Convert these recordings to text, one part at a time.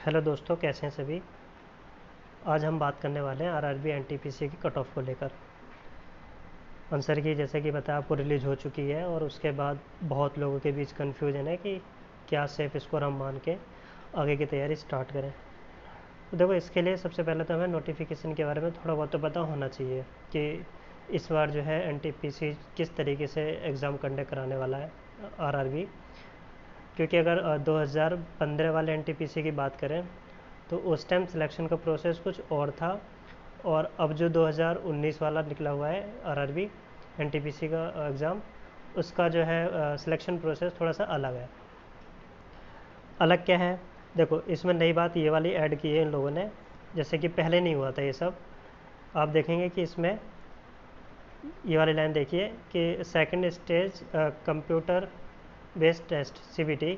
Hello दोस्तों, कैसे हैं सभी। आज हम बात करने वाले हैं आरआरबी एनटीपीसी की कट ऑफ को लेकर। आंसर की जैसे कि पता है आपको रिलीज़ हो चुकी है और उसके बाद बहुत लोगों के बीच कन्फ्यूजन है कि क्या सेफ स्कोर हम मान के आगे की तैयारी स्टार्ट करें। तो देखो, इसके लिए सबसे पहले तो हमें नोटिफिकेशन के बारे में थोड़ा बहुत तो पता होना चाहिए कि इस बार जो है एनटीपीसी किस तरीके से एग्ज़ाम कंडक्ट कराने वाला है आरआरबी। क्योंकि अगर 2015 वाले एनटीपीसी की बात करें तो उस टाइम सिलेक्शन का प्रोसेस कुछ और था, और अब जो 2019 वाला निकला हुआ है आरआरबी एनटीपीसी का एग्ज़ाम, उसका जो है सिलेक्शन प्रोसेस थोड़ा सा अलग है। अलग क्या है, देखो इसमें नई बात ये वाली ऐड की है इन लोगों ने, जैसे कि पहले नहीं हुआ था ये सब। आप देखेंगे कि इसमें ये वाली लाइन देखिए कि second stage computer based test CBT.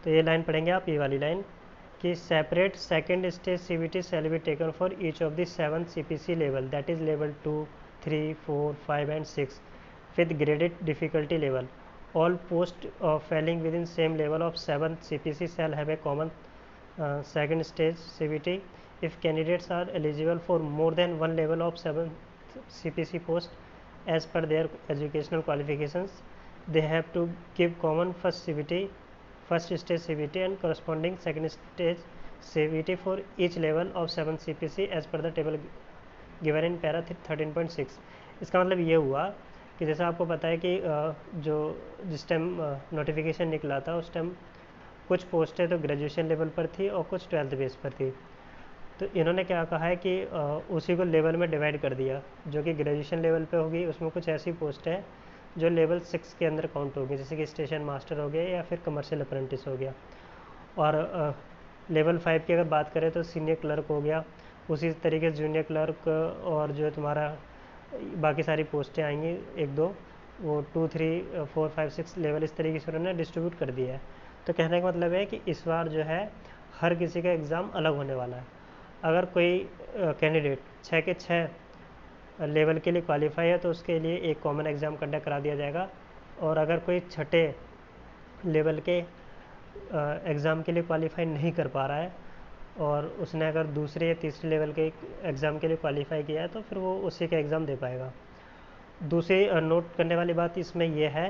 तो ये लाइन पढ़ेंगे आप, ये वाली लाइन कि separate second stage CBT shall be taken for each of the 7 CPC level, that is level 2, 3, 4, 5 and 6 with graded difficulty level. All post falling within same level of 7 CPC shall have a common second stage CBT. If candidates are eligible for more than one level of 7 CPC post as per their educational qualifications, they have to give common first CBT, first stage CBT and corresponding second stage CBT for each level of 7 CPC as per the table given in para 13.6। इसका मतलब ये हुआ कि जैसा आपको पता है कि जो जिस टाइम नोटिफिकेशन निकला था उस टाइम कुछ पोस्टें तो ग्रेजुएशन लेवल पर थी और कुछ 12th बेस पर थी। तो इन्होंने क्या कहा है कि उसी को लेवल में डिवाइड कर दिया। जो कि ग्रेजुएशन लेवल पे होगी उसमें कुछ ऐसी पोस्ट है जो लेवल 6 के अंदर काउंट होगी, जैसे कि स्टेशन मास्टर हो गया या फिर कमर्शियल अप्रेंटिस हो गया। और लेवल 5 की अगर बात करें तो सीनियर क्लर्क हो गया, उसी तरीके से जूनियर क्लर्क और जो तुम्हारा बाकी सारी पोस्टें आएंगी एक दो, वो 2, 3, 4, 5, 6 लेवल इस तरीके से उन्होंने डिस्ट्रीब्यूट कर दिया है। तो कहने का मतलब है कि इस बार जो है हर किसी का एग्ज़ाम अलग होने वाला है। अगर कोई कैंडिडेट 6 के 6 लेवल के लिए क्वालिफाई है तो उसके लिए एक कॉमन एग्ज़ाम कंडक्ट करा दिया जाएगा। और अगर कोई छठे लेवल के एग्ज़ाम के लिए क्वालिफाई नहीं कर पा रहा है और उसने अगर दूसरे या तीसरे लेवल के एग्ज़ाम के लिए क्वालिफाई किया है तो फिर वो उसी का एग्ज़ाम दे पाएगा। दूसरी नोट करने वाली बात इसमें यह है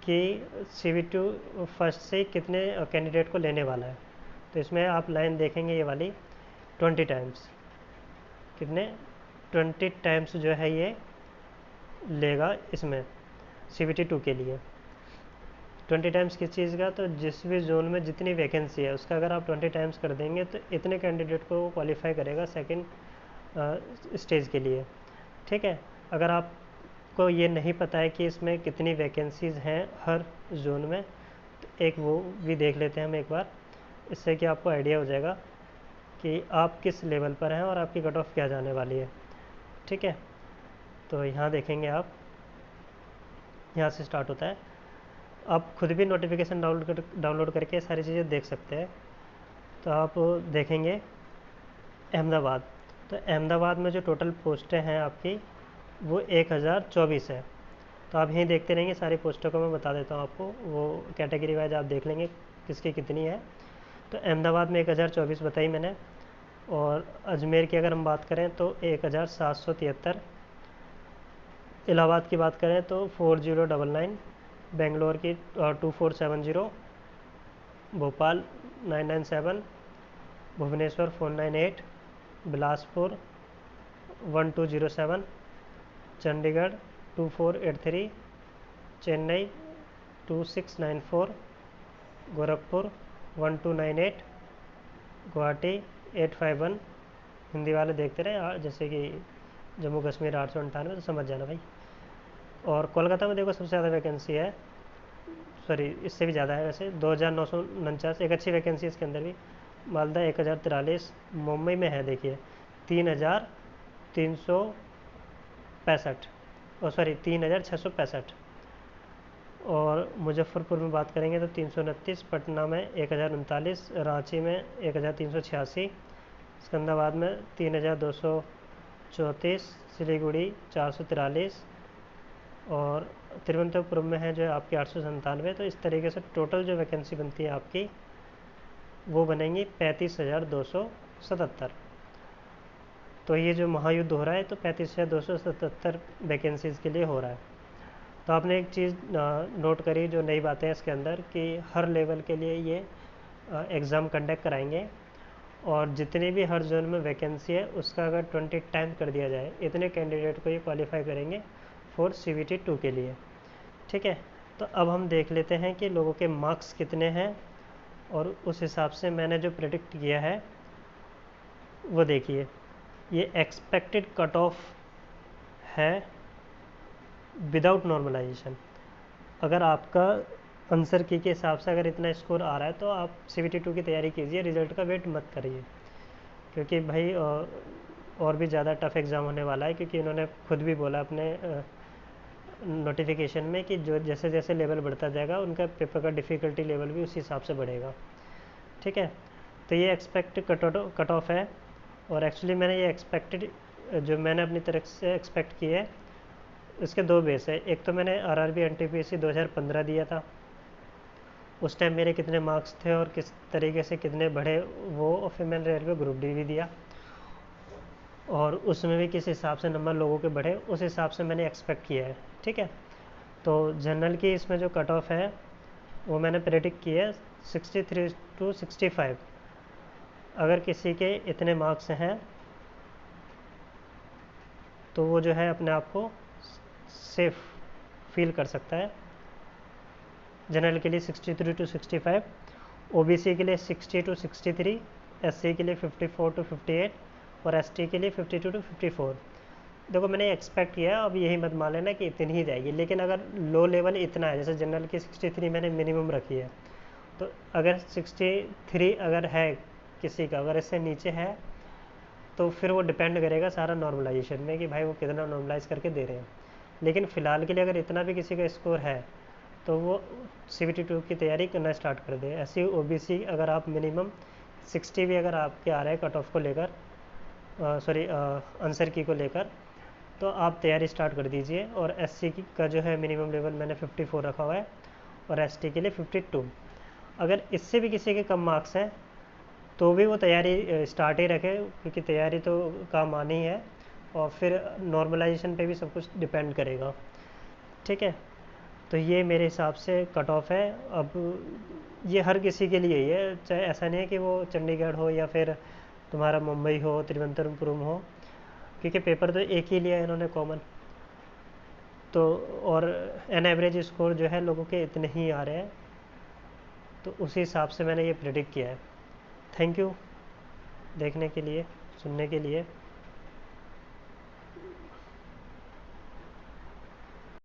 कि CBT फर्स्ट से कितने कैंडिडेट को लेने वाला है। तो इसमें आप लाइन देखेंगे ये वाली 20 टाइम्स, कितने 20 टाइम्स जो है ये लेगा इसमें CBT 2 के लिए। 20 टाइम्स किस चीज़ का, तो जिस भी जोन में जितनी वैकेंसी है उसका अगर आप 20 टाइम्स कर देंगे तो इतने कैंडिडेट को क्वालिफाई करेगा सेकंड स्टेज के लिए। ठीक है, अगर आपको ये नहीं पता है कि इसमें कितनी वैकेंसीज़ हैं हर जोन में, तो एक वो भी देख लेते हैं हम एक बार, इससे कि आपको आइडिया हो जाएगा कि आप किस लेवल पर हैं और आपकी कट ऑफ क्या जाने वाली है। ठीक है, तो यहाँ देखेंगे आप, यहाँ से स्टार्ट होता है। आप खुद भी नोटिफिकेशन डाउनलोड करके सारी चीज़ें देख सकते हैं। तो आप देखेंगे अहमदाबाद, तो अहमदाबाद में जो टोटल पोस्टें हैं आपकी वो 1024 है। तो आप यहीं देखते रहेंगे, सारी पोस्टों को मैं बता देता हूँ आपको, वो कैटेगरी वाइज आप देख लेंगे किसकी कितनी है। तो अहमदाबाद में 1024 बताई मैंने, और अजमेर की अगर हम बात करें तो 1773, इलाहाबाद की बात करें तो 4099, बेंगलोर की 2470, भोपाल 997, भुवनेश्वर 498, बिलासपुर 1207, चंडीगढ़ 2483, चेन्नई 2694, गोरखपुर 1298, गुवाहाटी 851। हिंदी वाले देखते रहे, जैसे कि जम्मू कश्मीर 898, तो समझ जाना भाई। और कोलकाता में देखो सबसे ज़्यादा वैकेंसी है, सॉरी इससे भी ज़्यादा है वैसे, 2949, एक अच्छी वैकेंसी है इसके अंदर भी। मालदा 1043, मुंबई में है देखिए 3365, और सॉरी 3665। और मुजफ्फरपुर में बात करेंगे तो 329, पटना में 1039, रांची में 1386, सिकंदराबाद में 3234, सिलीगुड़ी 443, और तिरुवनंतपुरम में है जो आपकी 897। तो इस तरीके से टोटल जो वैकेंसी बनती है आपकी वो बनेंगी 35,277। तो ये जो महायुद्ध हो रहा है तो 35,277 वैकेंसीज़ के लिए हो रहा है। तो आपने एक चीज़ नोट करी जो नई बातें हैं इसके अंदर कि हर लेवल के लिए ये एग्ज़ाम कंडक्ट कराएंगे, और जितने भी हर जोन में वैकेंसी है उसका अगर 20 टाइम कर दिया जाए, इतने कैंडिडेट को ये क्वालिफाई करेंगे फॉर CVT 2 के लिए। ठीक है, तो अब हम देख लेते हैं कि लोगों के मार्क्स कितने हैं, और उस हिसाब से मैंने जो प्रेडिक्ट किया है वो देखिए। ये एक्सपेक्टेड कट ऑफ है विदाउट नॉर्मलाइजेशन। अगर आपका आंसर की के हिसाब से अगर इतना स्कोर आ रहा है तो आप CVT 2 की तैयारी कीजिए, रिजल्ट का वेट मत करिए, क्योंकि भाई और भी ज़्यादा टफ एग्ज़ाम होने वाला है। क्योंकि इन्होंने खुद भी बोला अपने नोटिफिकेशन में कि जो जैसे जैसे लेवल बढ़ता जाएगा उनका पेपर का डिफ़िकल्टी लेवल भी उसी हिसाब से बढ़ेगा। ठीक है, तो ये एक्सपेक्ट कट ऑफ है, और एक्चुअली मैंने ये एक्सपेक्टेड जो मैंने अपनी तरफ से एक्सपेक्ट किए है इसके दो बेस है। एक तो मैंने RRB NTPC 2015 दिया था, उस टाइम मेरे कितने मार्क्स थे और किस तरीके से कितने बढ़े वो, और फिर मैंने रेलवे ग्रुप डी भी दिया और उसमें भी किस हिसाब से नंबर लोगों के बढ़े उस हिसाब से मैंने एक्सपेक्ट किया है। ठीक है, तो जनरल की इसमें जो कट ऑफ है वो मैंने प्रेडिक्ट किया है 63 to 65। अगर किसी के इतने मार्क्स हैं तो वो जो है अपने आप को सेफ फील कर सकता है। जनरल के लिए 63 to 65, OBC के लिए 60 to 63, SC के लिए 54 to 58 और ST के लिए 52 to 54। देखो मैंने एक्सपेक्ट किया, अब यही मत मान लेना कि इतनी ही जाएगी, लेकिन अगर लो लेवल इतना है, जैसे जनरल की 63 मैंने मिनिमम रखी है, तो अगर 63 अगर है किसी का, अगर इससे नीचे है तो फिर वो डिपेंड करेगा सारा नॉर्मलाइजेशन में कि भाई वो कितना नॉर्मलाइज करके दे रहे हैं। लेकिन फ़िलहाल के लिए अगर इतना भी किसी का स्कोर है तो वो CVT 2 की तैयारी करना स्टार्ट कर दे। ऐसी OBC अगर आप मिनिमम 60 भी अगर आपके आ रहे हैं कट ऑफ को लेकर, सॉरी आंसर की को लेकर, तो आप तैयारी स्टार्ट कर दीजिए। और SC का जो है मिनिमम लेवल मैंने 54 रखा हुआ है और ST के लिए 52। अगर इससे भी किसी के कम मार्क्स हैं तो भी वो तैयारी स्टार्ट ही रखे, क्योंकि तैयारी तो काम आनी है, और फिर नॉर्मलाइजेशन पे भी सब कुछ डिपेंड करेगा। ठीक है, तो ये मेरे हिसाब से कट ऑफ है। अब ये हर किसी के लिए ही है, चाहे ऐसा नहीं है कि वो चंडीगढ़ हो या फिर तुम्हारा मुंबई हो, तिरुवनंतपुरम हो, क्योंकि पेपर तो एक ही लिया है इन्होंने कॉमन। तो और एन एवरेज स्कोर जो है लोगों के इतने ही आ रहे हैं, तो उसी हिसाब से मैंने ये प्रेडिक्ट किया है। थैंक यू देखने के लिए, सुनने के लिए।